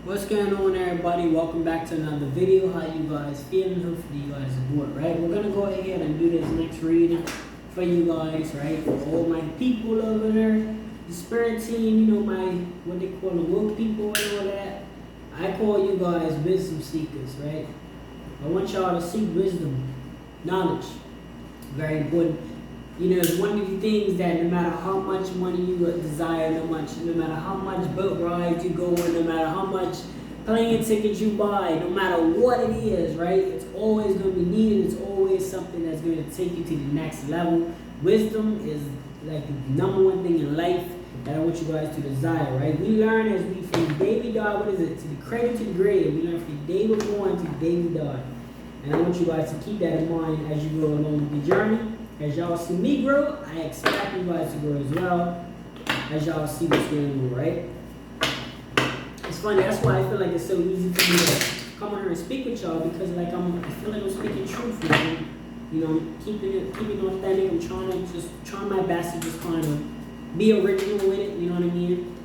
What's going on, everybody? Welcome back to another video. How you guys feeling? Hopefully you guys are good, right? We're gonna go ahead and do this next reading for you guys, right? For all my people over there, the spirit team, you know, my what they call the woke people and all that. I call you guys wisdom seekers, right? I want y'all to seek wisdom, knowledge. Very important. You know, it's one of the things that no matter how much money you desire, no matter how much boat rides you go on, no matter how much plane tickets you buy, no matter what it is, right? It's always going to be needed. It's always something that's going to take you to the next level. Wisdom is like the number one thing in life that I want you guys to desire, right? We learn as we, from the day we die, what is it? To the cradle to the grave. We learn from the day we're born to the day we die. And I want you guys to keep that in mind as you go along the journey. As y'all see me grow, I expect you guys to grow as well. As y'all see what's going on, right? It's funny, that's why I feel like it's so easy for me to come on here and speak with y'all, because like I feel like I'm speaking truth, man. You know, I'm keeping it authentic. I'm trying my best to just kind of be original with it, you know what I mean?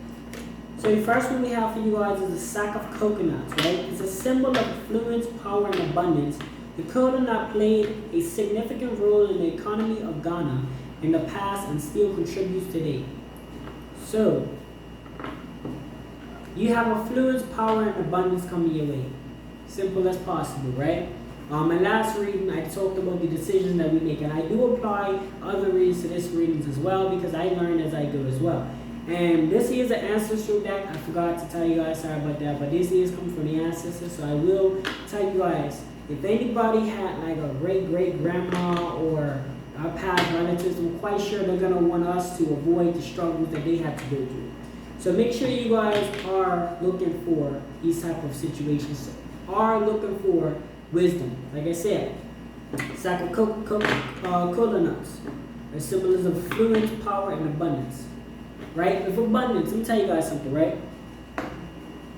So the first one we have for you guys is a sack of coconuts, right? It's a symbol of affluence, power, and abundance. The coconut played a significant role in the economy of Ghana in the past and still contributes today. So, you have affluence, power, and abundance coming your way. Simple as possible, right? My last reading, I talked about the decisions that we make, and I do apply other readings to this readings as well, because I learn as I go as well. And this is an ancestral deck. I forgot to tell you guys, sorry about that, but this is coming from the ancestors, so I will tell you guys. If anybody had like a great-great-grandma or our past relatives, I'm quite sure they're going to want us to avoid the struggles that they have to go through. So make sure you guys are looking for these type of situations, are looking for wisdom. Like I said, sack of coconuts, a symbol of affluence, power, and abundance. Right? With abundance, let me tell you guys something, right?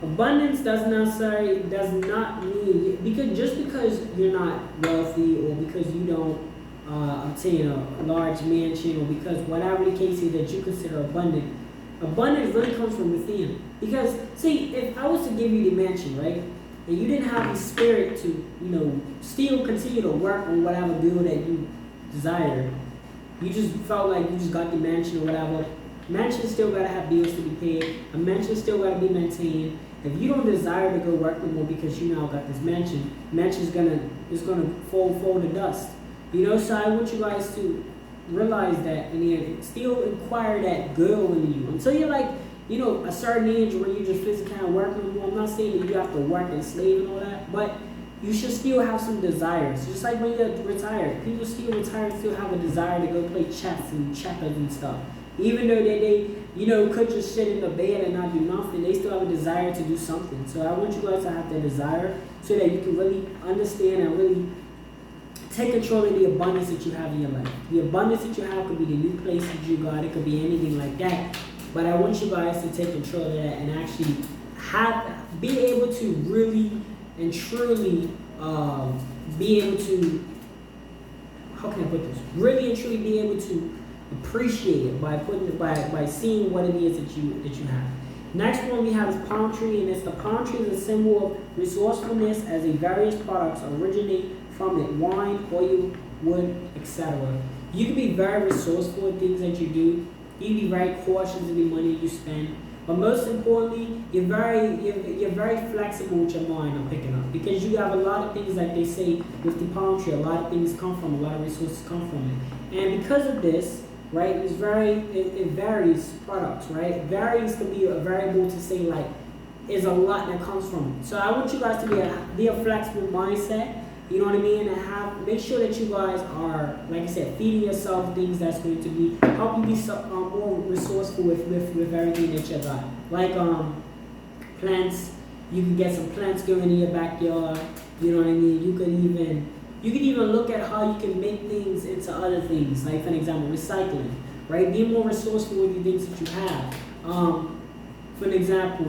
Abundance does not mean, because you're not wealthy, or because you don't obtain a large mansion, or because whatever the case is that you consider abundant. Abundance really comes from within. Because see, if I was to give you the mansion, right, and you didn't have the spirit to, you know, still continue to work on whatever goal that you desired, you just felt like you just got the mansion or whatever. Mansion still gotta have bills to be paid. A mansion still gotta be maintained. If you don't desire to go work no more because you now got this mansion is gonna fall to dust. You know, so I want you guys to realize that, and then still acquire that goal in you until you're like, you know, a certain age where you just physically can't work no more. I'm not saying that you have to work and slave and all that, but you should still have some desires. Just like when you're retired, people still retired still have a desire to go play chess and checkers and stuff. Even though they you know, could just sit in the bed and not do nothing, they still have a desire to do something. So I want you guys to have that desire so that you can really understand and really take control of the abundance that you have in your life. The abundance that you have could be the new place that you got, it could be anything like that. But I want you guys to take control of that and actually be able to really and truly be able to, how can I put this? Really and truly be able to appreciate it by seeing what it is that you have. Next one we have is palm tree, and it's the palm tree is a symbol of resourcefulness, as the various products originate from it: wine, oil, wood, etc. You can be very resourceful in things that you do. You can be very cautious in the money you spend. But most importantly, you're very flexible with your mind. I'm picking up, because you have a lot of things, like they say with the palm tree. A lot of things come from, a lot of resources come from it, and because of this, right, it varies products, right? It varies to be a variable to say, like, is a lot that comes from it. So I want you guys to be a flexible mindset, you know what I mean, and make sure that you guys are, like I said, feeding yourself things that's going to be help you be more resourceful with everything that you got. Like plants, you can get some plants going in your backyard, you know what I mean. You can even look at how you can make things into other things. Like, for an example, recycling, right? Be more resourceful with the things that you have. For an example,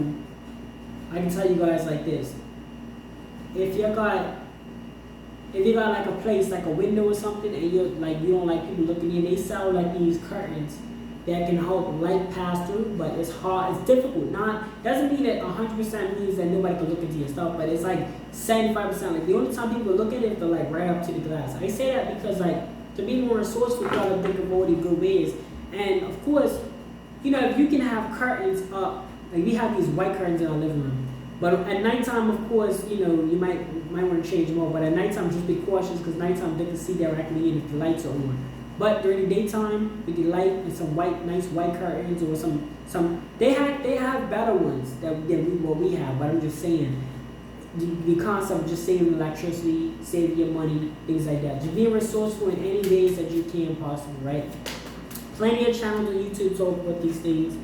I can tell you guys like this: if you got like a place, like a window or something, and you don't like people looking in, they sell like these curtains, that can help light pass through, but it's hard, it's difficult. Not doesn't mean that 100% means that nobody can look into your stuff, but it's like 75%. Like the only time people look at it is they're like right up to the glass. I say that because like to be more resourceful, you gotta think of all the good ways. And of course, if you can have curtains up, like we have these white curtains in our living room. But at nighttime, of course, you might want to change them all. But at nighttime, just be cautious because nighttime they can see directly in if the lights are on. But during the daytime, we can light and some nice white curtains or some. They have better ones than what we have. But I'm just saying, the concept of just saving electricity, saving your money, things like that. Just being resourceful in any ways that you can possibly, right? Plenty of channels on YouTube talk about these things.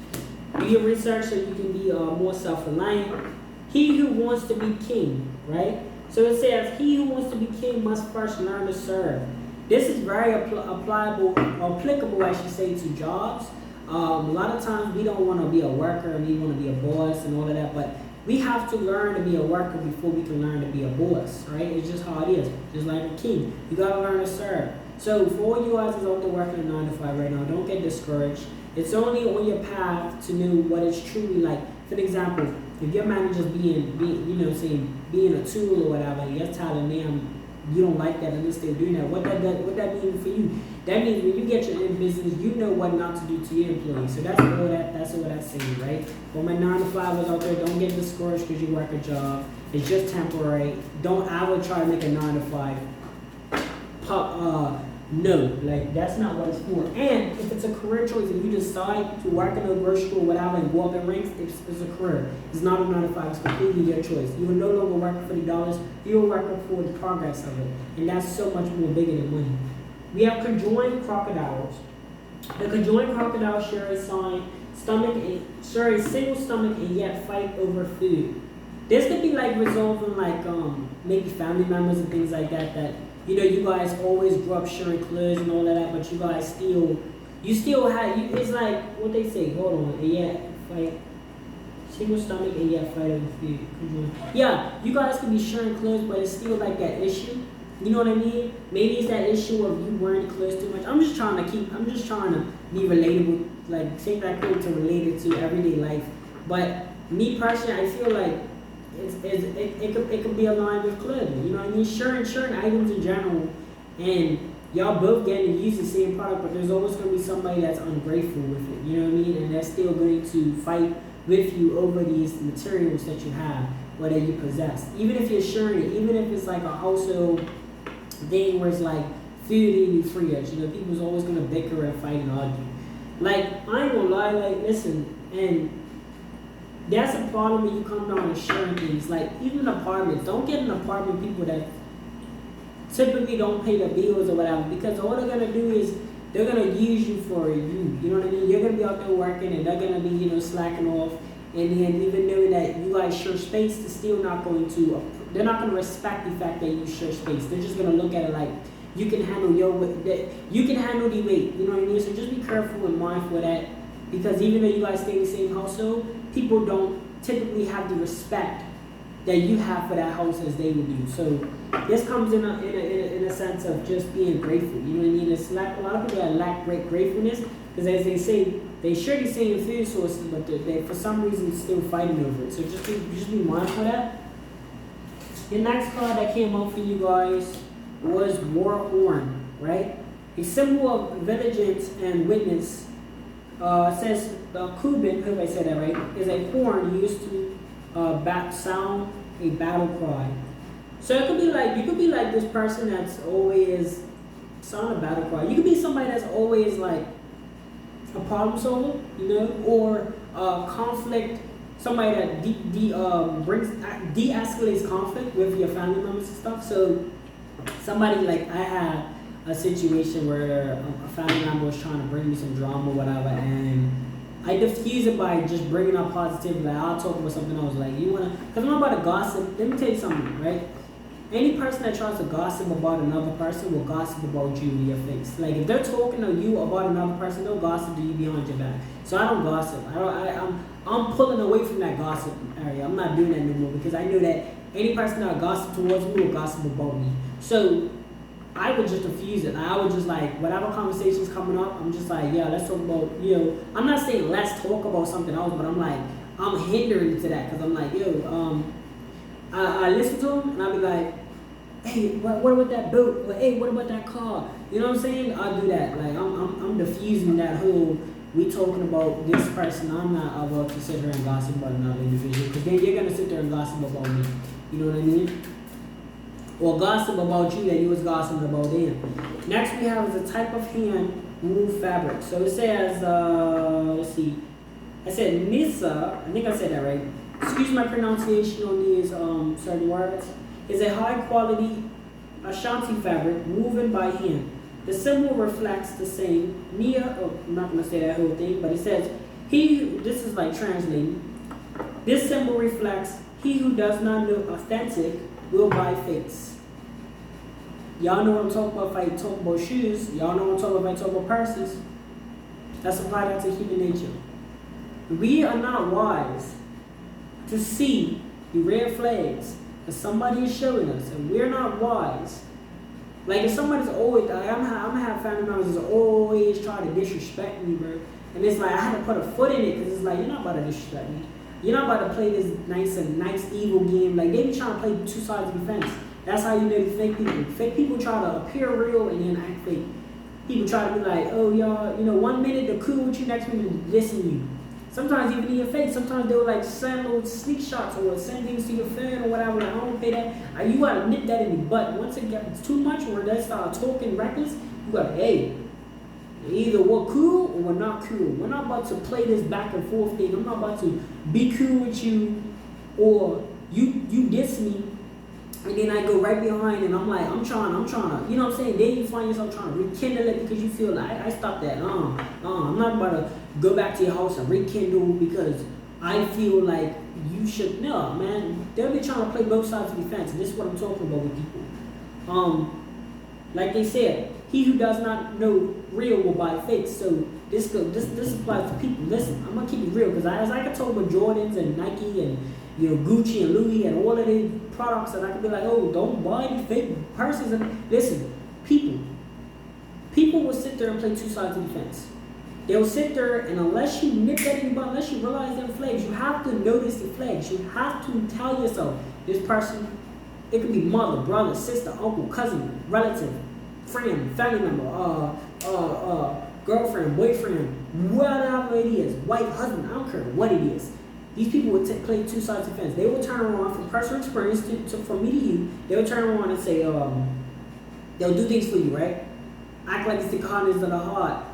Do your research so you can be more self-reliant. He who wants to be king, right? So it says, he who wants to be king must first learn to serve. This is very applicable, I should say, to jobs. A lot of times we don't want to be a worker and we want to be a boss and all of that, but we have to learn to be a worker before we can learn to be a boss, right? It's just how it is. Just like a king. You got to learn to serve. So for all you guys that's out there working a 9 to 5 right now, don't get discouraged. It's only on your path to know what it's truly like. For example, if your manager's being a tool or whatever, and you're telling them you don't like that and they're still doing that, what that mean for you? That means when you get your own business, you know what not to do to your employees. So that's all that's saying, right? For my 9 to 5ers out there, don't get discouraged because you work a job. It's just temporary. Don't ever try to make a 9 to 5. No, like that's not what it's for. And if it's a career choice and you decide to work in a grocery store or whatever and go up in ranks, it's a career. It's not a 9 to 5, it's completely your choice. You will no longer work for the dollars, you will work for the progress of it. And that's so much more bigger than money. We have conjoined crocodiles. The conjoined crocodile share a single stomach and yet fight over food. This could be like resolving like maybe family members and things like that you guys always grew up sharing clothes and all of that, but you guys still have, it's like what they say, hold on, and yet fight, single stomach and yet fight over food. Yeah, you guys could be sharing clothes, but it's still like that issue. You know what I mean? Maybe it's that issue of you wearing clothes too much. I'm just trying to be relatable, like take that quote to relate it to everyday life. But me personally, I feel like it could be aligned with clothing. You know what I mean? Sharing items in general, and y'all both getting to use the same product, but there's always going to be somebody that's ungrateful with it. You know what I mean? And that's still going to fight with you over these materials that you have, whether you possess. Even if you're sharing it, even if it's like a household thing where it's like food in the fridge, people's always going to bicker and fight and argue. Like, I ain't gonna lie, like, listen, and that's a problem when you come down to sharing things. Like, even apartments, don't get an apartment people that typically don't pay the bills or whatever, because all they're gonna do is they're gonna use you for you. You know what I mean? You're gonna be out there working and they're gonna be, slacking off, and then even knowing that you guys share space, they're not gonna respect the fact that you share space. They're just gonna look at it like you can handle the weight. You know what I mean? So just be careful and mindful of that, because even though you guys stay in the same household, people don't typically have the respect that you have for that house as they would do. So this comes in a sense of just being grateful. You know what I mean? It's like a lot of people that lack great gratefulness, because as they say, they share the same food sources, but they for some reason still fighting over it. So just be mindful of that. The next card that came out for you guys was War Horn, right? A symbol of vigilance and witness. Says the Cuban, hope I said that right, is a horn used to sound a battle cry. So you could be like this person that's always sound a battle cry. You could be somebody that's always like a problem solver, or conflict. Somebody that de-escalates conflict with your family members and stuff. So somebody like I had a situation where a family member was trying to bring me some drama or whatever, and I diffuse it by just bringing up positivity. Like, I'll talk about something else. Like, because I'm not about to gossip. Let me tell you something, right? Any person that tries to gossip about another person will gossip about you in your face. Like, if they're talking to you about another person, they'll gossip to you behind your back. So I don't gossip. I'm pulling away from that gossip area. I'm not doing that no more, because I know that any person that gossip towards me will gossip about me. So I would just diffuse it. I would just like, whatever conversation's coming up, I'm just like, yeah, let's talk about, I'm not saying let's talk about something else, but I'm like, I'm hindering to that because I'm like, I listen to him and I'll be like, hey, what about that boat? Or, hey, what about that car? You know what I'm saying? I'll do that. Like, I'm diffusing that whole, we talking about this person. I'm not about to sit here and gossip about another individual because then you're going to sit there and gossip about me. You know what I mean? Or gossip about you that you was gossiping about them. Next we have is a type of hand woven fabric. So it says, let's see. I said Nisa, I think I said that right. Excuse my pronunciation on these certain words. Is a high quality Ashanti fabric woven by hand. The symbol reflects the same I'm not going to say that whole thing, but it says, this is like translating. This symbol reflects, he who does not know authentic will buy fakes. Y'all know what I'm talking about if I talk about shoes. Y'all know what I'm talking about if I talk about purses. Let's apply that to human nature. We are not wise to see the red flags that somebody is showing us, and we're not wise. Like if somebody's always, I'm gonna have family members that's always trying to disrespect me, bro. And it's like I had to put a foot in it because it's like you're not about to disrespect me. You're not about to play this nice evil game. Like they be trying to play two sides of the fence. That's how you know the fake people. Fake people try to appear real and then act fake. People try to be like, oh y'all, 1 minute they're cool with you, next minute they're dissing you. Sometimes even in your face, sometimes they'll like send little sneak shots or send things to your phone or whatever. Like, I don't pay that. You gotta nip that in the butt. Once it gets too much or they start talking reckless, you gotta, hey, either we're cool or we're not cool. We're not about to play this back and forth thing. I'm not about to be cool with you or you diss me and then I go right behind and I'm like, I'm trying to, you know what I'm saying? Then you find yourself trying to rekindle it because you feel like, I stopped that. I'm not about to go back to your house and rekindle because I feel like you should. No, man. They'll be trying to play both sides of the fence. And this is what I'm talking about with people. Like they said, he who does not know real will buy fake. So this applies to people. Listen, I'm gonna keep it real because as I can talk about Jordans and Nike and Gucci and Louis and all of these products, and I can be like, oh, don't buy these fake purses. And listen, people will sit there and play two sides of the fence. They'll sit there, and unless you nip that in the butt, unless you realize them flags, you have to notice the flags. You have to tell yourself, this person, it could be mother, brother, sister, uncle, cousin, relative, friend, family member, girlfriend, boyfriend, whatever it is, wife, husband, I don't care what it is. These people would play two sides of the fence. They will turn around from personal experience from me to you. They will turn around and say, they'll do things for you, right? Act like it's the kindness of the heart.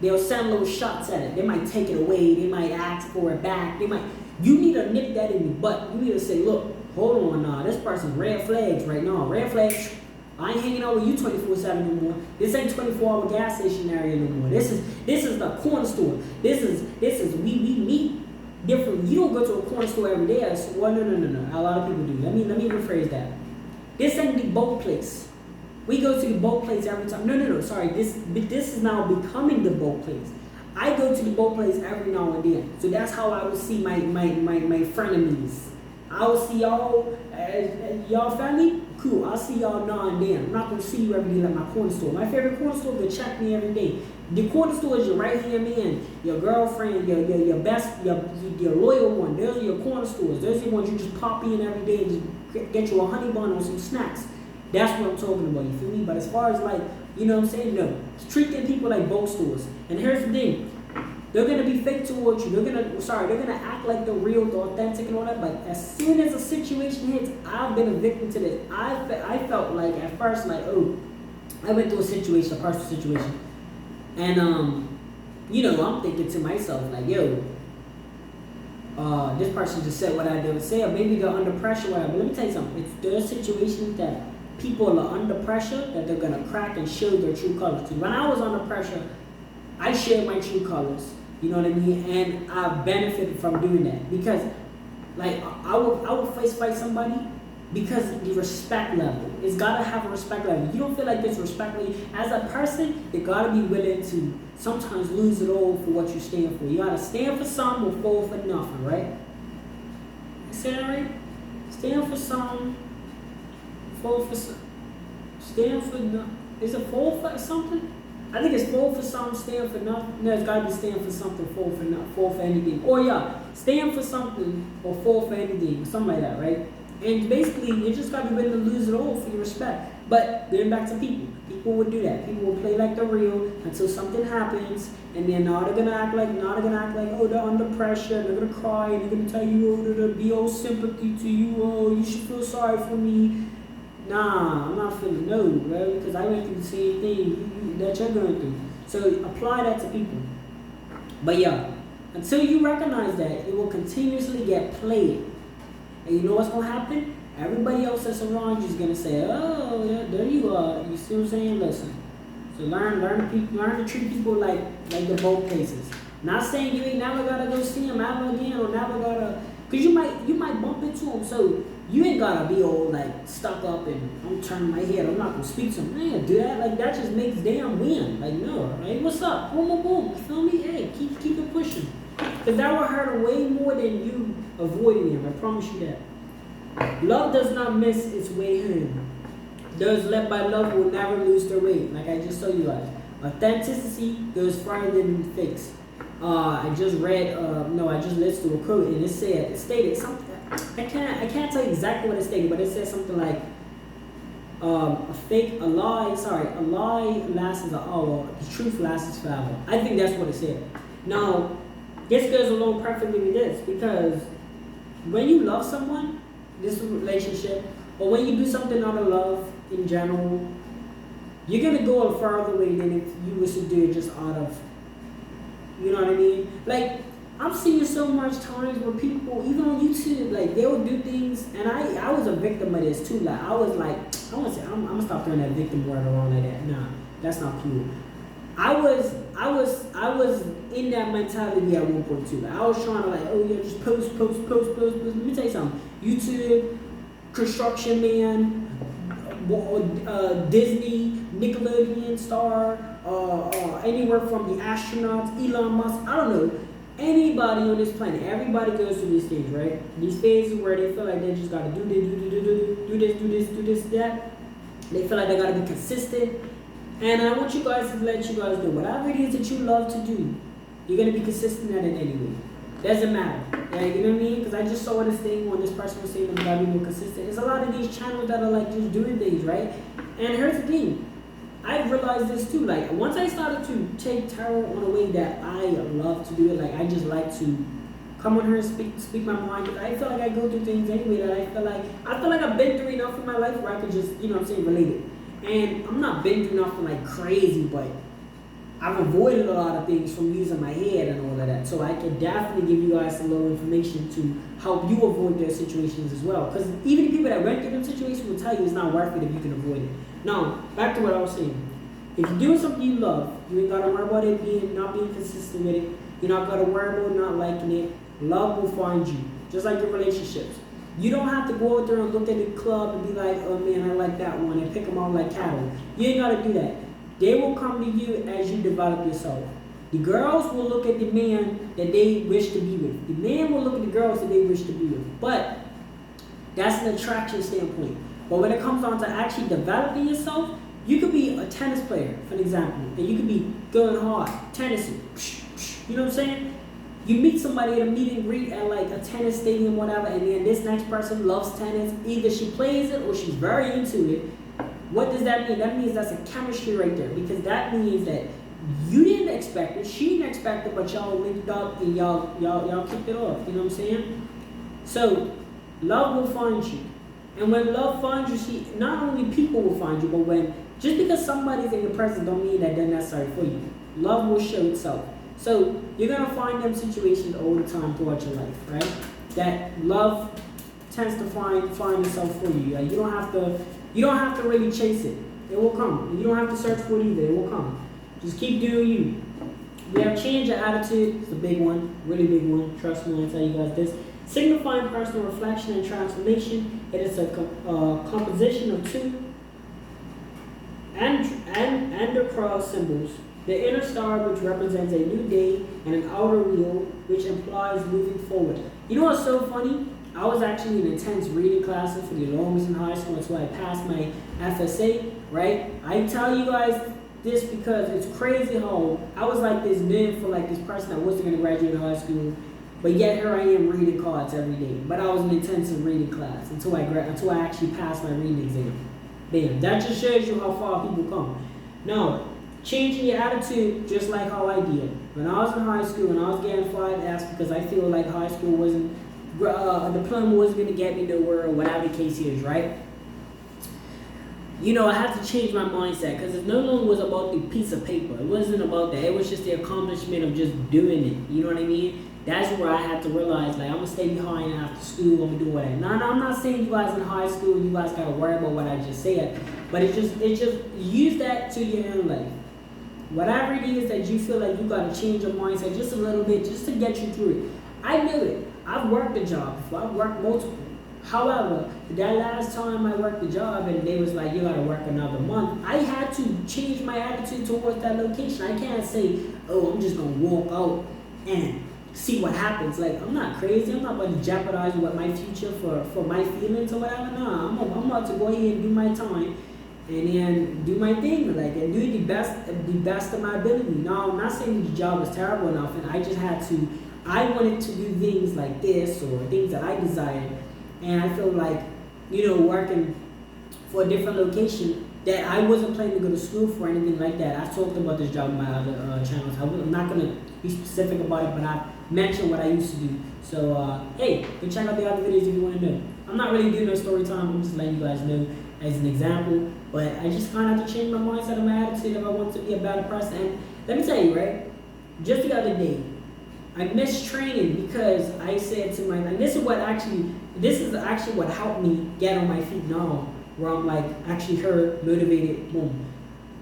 They'll send little shots at it. They might take it away. They might ask for it back. You need to nip that in the butt. You need to say, look, hold on now. This person's red flags right now. Red flags. I ain't hanging out with you 24/7 no more. This ain't 24-hour gas station area no more. This is the corner store. This is we meet different. You don't go to a corner store every day. So, well, no. A lot of people do. Let me rephrase that. This ain't the boat place. We go to the boat place every time. No, sorry. This is now becoming the boat place. I go to the boat place every now and then. So that's how I will see my frenemies. I will see y'all, y'all family, cool. I'll see y'all now and then. I'm not going to see you every day like my corner store. My favorite corner store will check me every day. The corner store is your right-hand man, your girlfriend, your best, your loyal one. Those are your corner stores. Those are the ones you just pop in every day and just get you a honey bun or some snacks. That's what I'm talking about, you feel me? But as far as like, you know what I'm saying? No. Treat them people like boat stores. And here's the thing. They're going to be fake towards you. They're going to act like the real, the authentic and all that. But as soon as a situation hits, I've been a victim to this. I felt like at first, like, oh, I went through a personal situation. And, I'm thinking to myself, like, yo, this person just said what I did say, or maybe they're under pressure, whatever. But let me tell you something. There are situations that people are under pressure that they're going to crack and show their true colors to. When I was under pressure, I shared my true colors. You know what I mean? And I benefited from doing that. Because, like, I would face fight somebody because the respect level. It's got to have a respect level. You don't feel like this respect level. As a person, you got to be willing to sometimes lose it all for what you stand for. You got to stand for something or fall for nothing, right? I said that right? Stand for something, fall for something. Stand for no. Is it fall for something? I think it's fall for something, stand for nothing. No, it's gotta be stand for something, fall for not, fall for anything. Or yeah, stand for something or fall for anything, something like that, right? And basically, you just gotta be willing to lose it all for your respect. But getting back to people, people would do that. People will play like they're real until something happens, and then now they're gonna act like, oh, they're under pressure. They're gonna cry and they're gonna tell you, oh, they'll be all sympathy to you. Oh, you should feel sorry for me. Nah, I'm not feeling no, bro, because I went through the same thing that you're going through. So apply that to people. But yeah, until you recognize that, it will continuously get played. And you know what's gonna happen? Everybody else that's around you is gonna say, "Oh, yeah, there you are." You see what I'm saying? Listen. So learn to treat people like the both cases. Not saying you ain't never gotta go see them ever again, or never gotta, cause you might bump into them. So you ain't gotta be all like stuck up and I'm turning my head. I'm not gonna speak to them. Man, do that. Like that just makes damn win. Like no, hey, what's up? Boom, boom, boom. You feel me? Hey, keep it pushing. Cause that will hurt them way more than you avoiding him. I promise you that. Love does not miss its way home. Those led by love will never lose their way. Like I just told you guys. Authenticity goes farther than fakes. I just listened to a quote and it stated something. I can't tell you exactly what it stated, but it said something like a lie lasts an hour, the truth lasts forever. I think that's what it said. Now, this goes along perfectly with this, because when you love someone, this relationship, or when you do something out of love in general, you're gonna go a further way than if you was to do it just out of, you know what I mean? Like, I'm seeing so much times where people, even on YouTube, like they'll do things, and I was a victim of this too. Like I was like, I'm gonna stop throwing that victim word around like that. Nah, that's not cool. I was in that mentality at one point too. Like, I was trying to like, oh yeah, just post. Let me tell you something. YouTube, Construction Man, Disney, Nickelodeon star, anywhere from the astronauts, Elon Musk, I don't know. Anybody on this planet, everybody goes through these things, right? These phases where they feel like they just gotta do this, that. They feel like they gotta be consistent. And I want you guys to let you guys know, whatever it is that you love to do, you're gonna be consistent at it anyway. Doesn't matter. Like, you know what I mean? Because I just saw this thing when this person was saying that gotta be more consistent. There's a lot of these channels that are like just doing things, right? And here's the thing. I've realized this too. Like once I started to take tarot on a way that I love to do it, like I just like to come on here and speak my mind. Cause I feel like I go through things anyway that I feel like I've been through enough in my life where I could just, you know what I'm saying, relate it. And I'm not been through nothing like crazy, but I've avoided a lot of things from using my head and all of that. So I can definitely give you guys some little information to help you avoid those situations as well. Because even the people that went through them situations will tell you it's not worth it if you can avoid it. Now, back to what I was saying. If you're doing something you love, you ain't gotta worry about it not being consistent with it. You're not gotta worry about not liking it. Love will find you, just like your relationships. You don't have to go out there and look at the club and be like, oh man, I like that one, and pick them out like cattle. You ain't gotta do that. They will come to you as you develop yourself. The girls will look at the man that they wish to be with. The man will look at the girls that they wish to be with. But that's an attraction standpoint. But when it comes down to actually developing yourself, you could be a tennis player, for example, and you could be going hard, tennis, you know what I'm saying? You meet somebody at a meet and greet at like a tennis stadium, whatever, and then this next person loves tennis. Either she plays it or she's very into it. What does that mean? That means that's a chemistry right there, because that means that you didn't expect it, she didn't expect it, but y'all linked up and y'all kicked it off. You know what I'm saying? So love will find you. And when love finds you, see, not only people will find you, but just because somebody's in your presence don't mean that they're necessary for you. Love will show itself. So you're gonna find them situations all the time throughout your life, right? That love tends to find itself for you. Like, you don't have to really chase it. It will come. You don't have to search for it either. It will come. Just keep doing you. We have change your attitude. It's a big one, really big one. Trust me when I tell you guys this. Signifying personal reflection and transformation. It is a composition of two and the cross symbols. The inner star, which represents a new day, and an outer wheel, which implies moving forward. You know what's so funny? I was actually in intense reading classes for the longest in high school until I passed my FSA, right? I tell you guys this because it's crazy how I was like this man for like this person that wasn't going to graduate high school, but yet here I am reading cards every day. But I was in intensive reading class until I actually passed my reading exam. Bam. That just shows you how far people come. Now, changing your attitude just like how I did. When I was in high school and I was getting 5S because I feel like high school wasn't, a diploma wasn't going to get me nowhere or whatever the case is, right? You know, I had to change my mindset because it no longer was about the piece of paper. It wasn't about that. It was just the accomplishment of just doing it. You know what I mean? That's where I had to realize, like, I'm going to stay behind after school. I'm going to do whatever. Now, I'm not saying you guys in high school, you guys got to worry about what I just said. But it's just use that to your own life. Whatever it is that you feel like you got to change your mindset just a little bit just to get you through it. I knew it. I've worked a job before. I've worked multiple. However, that last time I worked the job and they was like, you gotta work another month, I had to change my attitude towards that location. I can't say, oh, I'm just gonna walk out and see what happens. Like, I'm not crazy. I'm not about to jeopardize what my future for my feelings or whatever. Nah, I'm about to go ahead and do my time and then do my thing, like, and do the best of my ability. Now, I'm not saying the job was terrible enough, and I just had to, I wanted to do things like this or things that I desired. And I feel like, you know, working for a different location that I wasn't planning to go to school for or anything like that. I've talked about this job in my other channels. I'm not going to be specific about it, but I've mentioned what I used to do. So, hey, go check out the other videos if you want to know. I'm not really doing no story time. I'm just letting you guys know as an example. But I just kind of have to change my mindset and my attitude if I want to be a better person. And let me tell you, right, just the other day, I missed training because I said to myself, this is actually what helped me get on my feet now, where I'm like actually motivated, boom.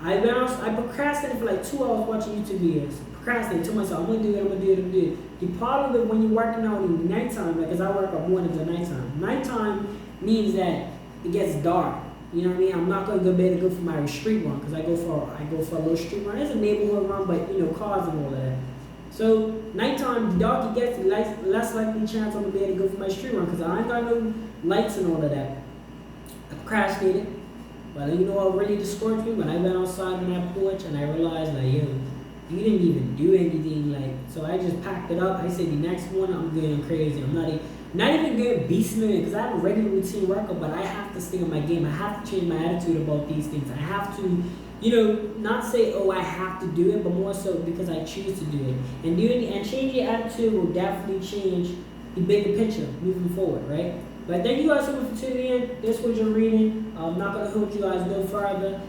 I procrastinated for like 2 hours watching YouTube videos. Procrastinated to myself, I'm gonna do it. The problem with when you're working out in the nighttime, like, cause I work up mornings and nighttime. Nighttime means that it gets dark. You know what I mean? I'm not gonna go to bed and go for my street run, cause I go for a little street run. It's a neighborhood run, but you know, cars and all that. So, nighttime, the darker it gets, the less likely chance I'm going to be able to go for my street run because I ain't got no lights and all of that. I procrastinated. But you know what really discouraged me? When I went outside on that porch and I realized, like, yo, you didn't even do anything. Like, so I just packed it up. I said, the next one, I'm going crazy. I'm not even going beast mode because I have a regular routine workout, but I have to stay on my game. I have to change my attitude about these things. I have to, you know, not say, oh, I have to do it, but more so because I choose to do it. And changing your attitude will definitely change the bigger picture moving forward, right? But thank you guys so much for tuning in. This was your reading. I'm not going to hold you guys no further.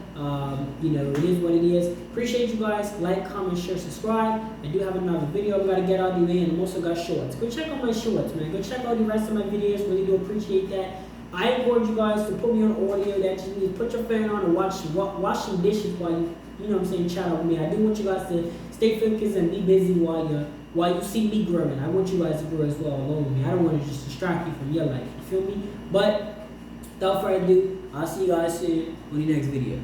You know, it is what it is. Appreciate you guys. Like, comment, share, subscribe. I do have another video I've got to get out of the way, and I've also got shorts. Go check out my shorts, man. Go check out the rest of my videos. Really do appreciate that. I encourage you guys to put me on audio. That just means put your fan on and wash some dishes while you know what I'm saying, chat with me. I do want you guys to stay focused and be busy while you see me growing. I want you guys to grow as well along with me. I don't want to just distract you from your life. You feel me? But without further ado, I'll see you guys soon on the next video.